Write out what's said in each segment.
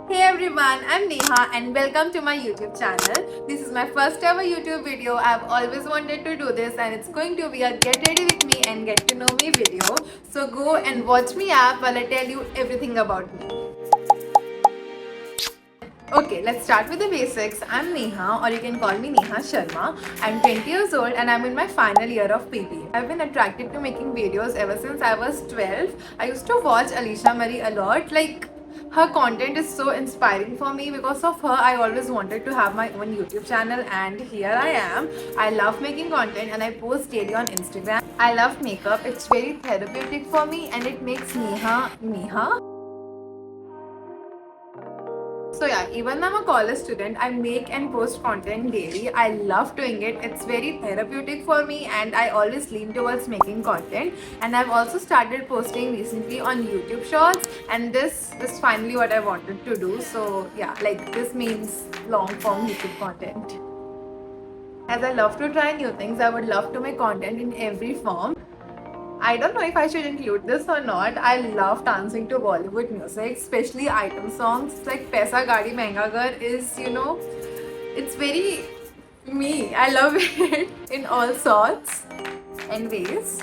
Hey everyone, I'm Neha and welcome to my YouTube channel. This is my first ever YouTube video. I've always wanted to do this and it's going to be a get ready with me and get to know me video. So go and watch me up while I tell you everything about me. Okay, let's start with the basics. I'm Neha, or you can call me Neha Sharma. I'm 20 years old and I'm in my final year of PT. I've been attracted to making videos ever since I was 12. I used to watch Alisha Marie a lot. Her content is so inspiring for me. Because of her, I always wanted to have my own YouTube channel, and here I am. I love making content and I post daily on Instagram. I love makeup, it's very therapeutic for me and it makes Neha. So yeah, even though I'm a college student, I make and post content daily. I love doing it. It's very therapeutic for me and I always lean towards making content. And I've also started posting recently on YouTube Shorts, and this is finally what I wanted to do. So yeah, this means long form YouTube content. As I love to try new things, I would love to make content in every form. I don't know if I should include this or not. I love dancing to Bollywood music, especially item songs like Paisa Gaadi Mehenga Ghar it's very me. I love it in all sorts and ways.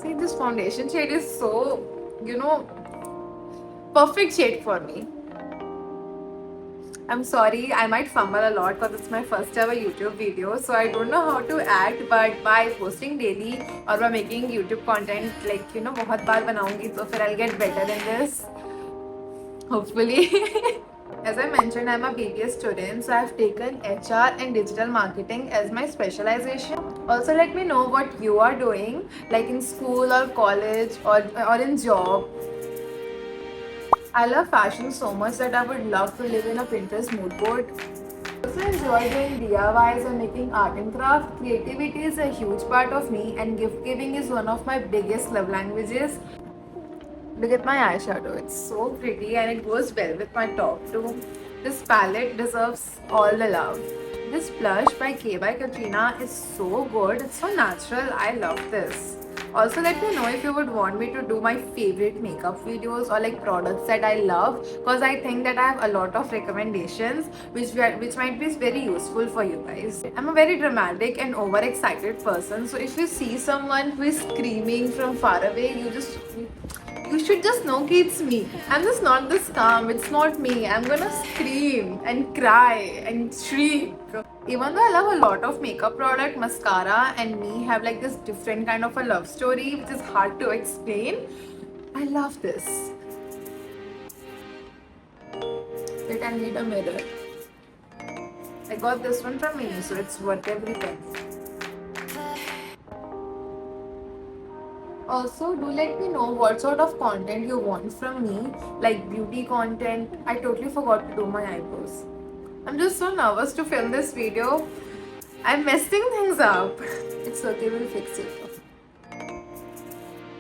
See, this foundation shade is so, perfect shade for me. I'm sorry, I might fumble a lot because it's my first ever YouTube video, so I don't know how to act, but by posting daily or by making YouTube content बहुत बार बनाऊंगी तो फिर I'll get better in this, hopefully. As I mentioned, I'm a BBA student, so I've taken HR and digital marketing as my specialization. Also, let me know what you are doing, like in school or college or in job. I love fashion so much that I would love to live in a Pinterest mood board. I also enjoy doing DIYs and making art and craft. Creativity is a huge part of me and gift giving is one of my biggest love languages. Look at my eyeshadow, it's so pretty and it goes well with my top too. This palette deserves all the love. This blush by K by Katrina is so good, it's so natural, I love this. Also, let me know if you would want me to do my favorite makeup videos or like products that I love, because I think that I have a lot of recommendations which might be very useful for you guys. I'm a very dramatic and overexcited person, so if you see someone who is screaming from far away, you should just know that it's me. I'm just not this calm. It's not me. I'm gonna scream and cry and shriek. Even though I love a lot of makeup product, mascara and me have like this different kind of a love story which is hard to explain. I love this. Wait, I need a mirror. I got this one from Mini, so it's worth every penny. Also, do let me know what sort of content you want from me, like beauty content. I totally forgot to do my eyebrows. I'm just so nervous to film this video. I'm messing things up. It's okay, we'll fix it.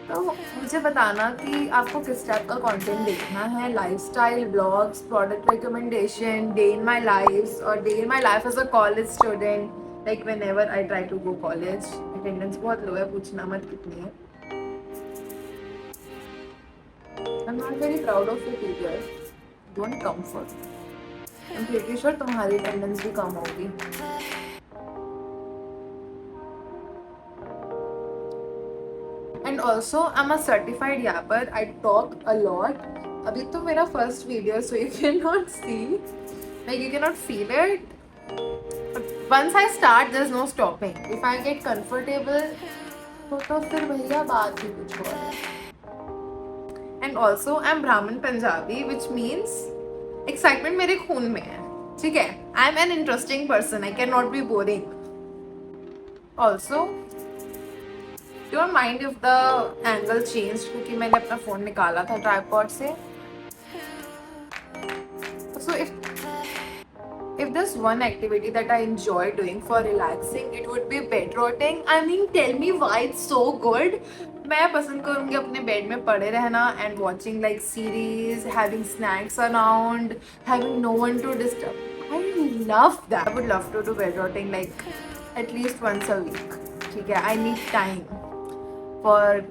तो मुझे बताना कि आपको किस type का content देखना है, lifestyle blogs, product recommendation, day in my life और day in my life as a college student, like whenever I try to go college. Attendance बहुत लो है, पूछना मत कितनी है. I'm not very proud of you people. Don't comfort. I'm pretty sure तुम्हारी attendance भी कम होगी. And also, I'm a certified yapper. I talk a lot. अभी तो मेरा first video, so you cannot see, like you cannot feel it. But once I start, there's no stopping. If I get comfortable, तो फिर भैया बात ही कुछ और है. And also, I'm Brahmin Punjabi, which means excitement मेरे खून में है. ठीक है? I'm an interesting person. I cannot be boring. Also, don't mind if the angle changed क्योंकि मैंने अपना फोन निकाला था ट्राइपॉड से. So if there's one activity that I enjoy doing for relaxing, it would be bed rotting. I mean, tell me why it's so good. मैं पसंद करूँगी अपने बेड में पड़े रहना and watching like series, having snacks around, having no one to disturb. I love that. I would love to do bed rotting like at least once a week. ठीक है? I need time for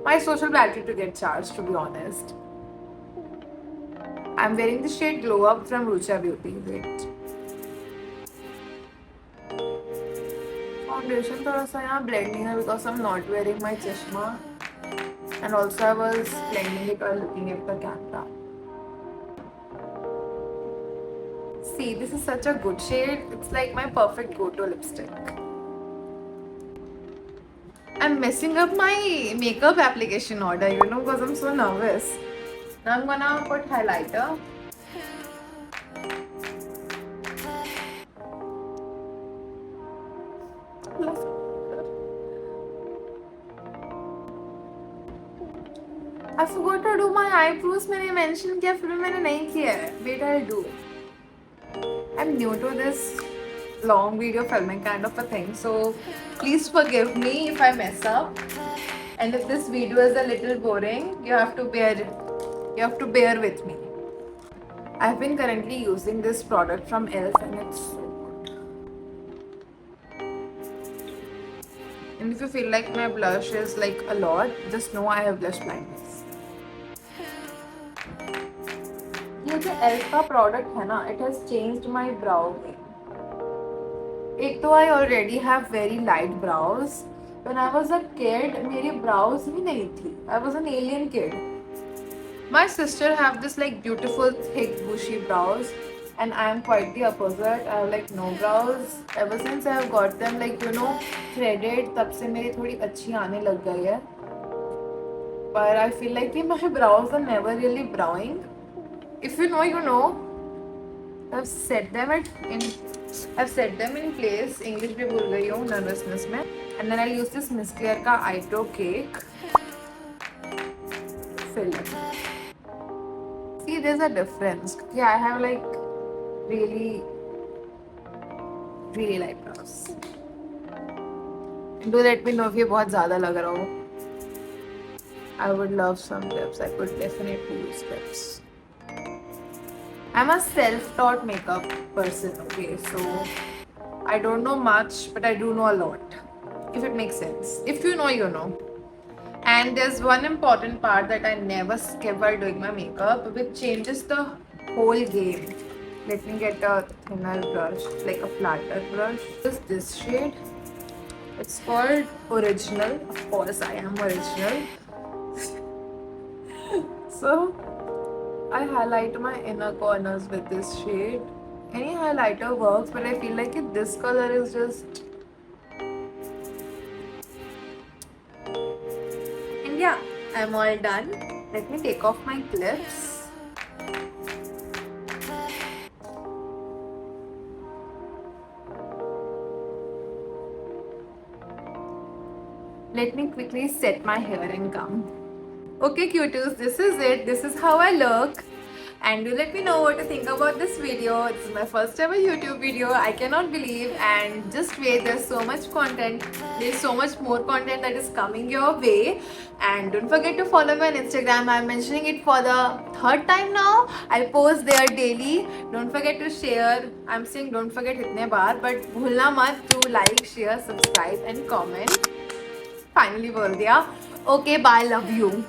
my social battery to get charged, to be honest. I'm wearing the shade Glow Up from Rucha Beauty. Wait. Foundation थोड़ा सा यहाँ blending है because I'm not wearing my चश्मा. And also I was blending it while looking at the camera. See, this is such a good shade. It's like my perfect go-to lipstick. I'm messing up my makeup application order, you know, because I'm so nervous. Now I'm gonna put highlighter. I forgot to do my eyebrows. मैंने mention किया फिर मैंने नहीं किया है. Wait, I'll do. I'm new to this long video filming kind of a thing, so please forgive me if I mess up. And if this video is a little boring, you have to bear with me. I've been currently using this product from ELF and it's so good. And if you feel like my blush is like a lot, just know I have blush blindness. ये जो ELF का product है ना, it has changed my brow game. एक तो I already have very light brows. When I was a kid, मेरी brows ही नहीं थी. I was an alien kid. My sister have this like beautiful thick bushy brows, and I am quite the opposite. I have like no brows. Ever since I have got them like you know threaded, तब से मेरी थोड़ी अच्छी आने लग गई है. But I feel like कि my brows are never really browing. If you know, you know. I've set them in place. English भी भूल गई हूँ nervousness में. And then I'll use this Miss Clear का eyebrow cake. Fill it. See, there's a difference. Yeah, I have like really light brows. Do let me know if ये बहुत ज़्यादा लग रहा हो. I would love some tips. I could definitely use tips. I'm a self-taught makeup person, okay, so I don't know much, but I do know a lot, if it makes sense. If you know, you know. And there's one important part that I never skip while doing my makeup, which changes the whole game. Let me get a thinner brush, like a flatter brush. Just this shade. It's called Original. Of course, I am original. So I highlight my inner corners with this shade. Any highlighter works, but I feel like this color is just... And yeah, I'm all done. Let me take off my clips. Let me quickly set my hair and come. Okay cuties, this is it. This is how I look. And do let me know what to think about this video. This is my first ever YouTube video. I cannot believe, and just wait, there's so much content. There's so much more content that is coming your way. And don't forget to follow me on Instagram. I'm mentioning it for the third time now. I post there daily. Don't forget to share. I'm saying don't forget itne baar, but bhulna mat to like, share, subscribe and comment. Finally bol diya. Okay, bye, love you.